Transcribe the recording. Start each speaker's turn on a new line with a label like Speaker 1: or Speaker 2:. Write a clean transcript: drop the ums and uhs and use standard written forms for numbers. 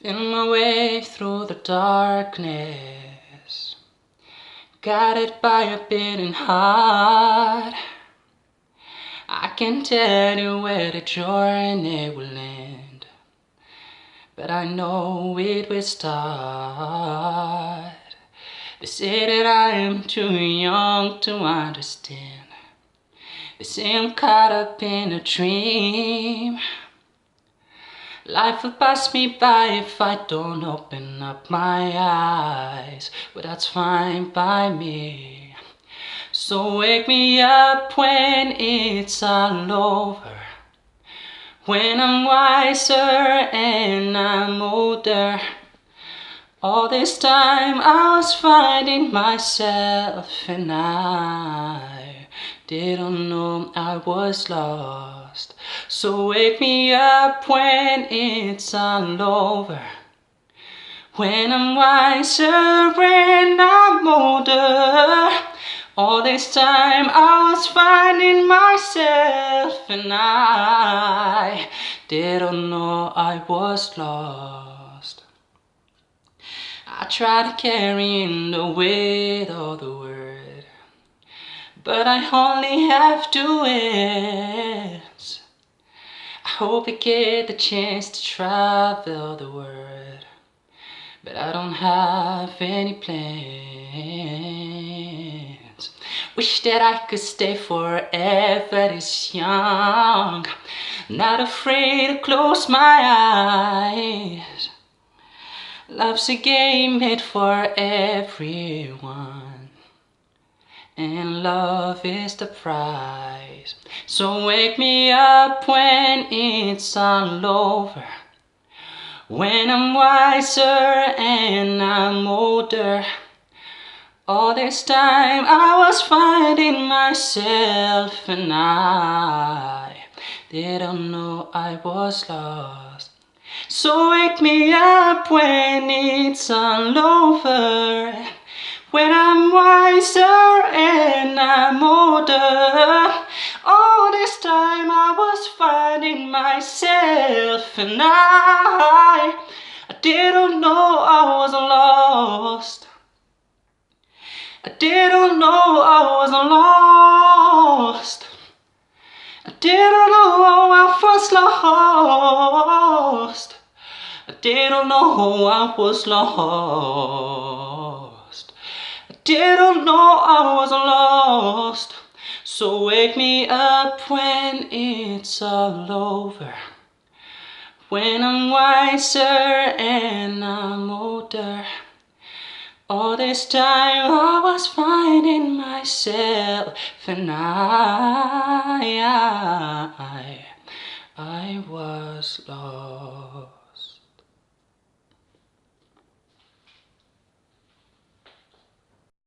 Speaker 1: Feel my way through the darkness, guided by a beating heart. I can tell you where the journey will end, but I know it will start. They say that I am too young to understand. They say I'm caught up in a dream. Life will pass me by if I don't open up my eyes, but that's fine by me. So wake me up when it's all over, when I'm wiser and I'm older. All this time I was finding myself and I didn't know I was lost. So wake me up when it's all over, when I'm wiser and I'm older. All this time I was finding myself and I didn't know I was lost. I try to carry in the weight of the word, but I only have 2 words. I hope I get the chance to travel the world, but I don't have any plans. Wish that I could stay forever this young, not afraid to close my eyes. Love's a game made for everyone, and love is the prize. So wake me up when it's all over, when I'm wiser and I'm older. All this time I was finding myself and I didn't know I was lost. So wake me up when it's all over, when I'm wiser and I'm older. All this time I was finding myself and I didn't know I was lost. I didn't know I was lost. I didn't know I was lost. I didn't know I was lost. I didn't know I was lost. So wake me up when it's all over, when I'm wiser and I'm older. All this time I was finding myself and I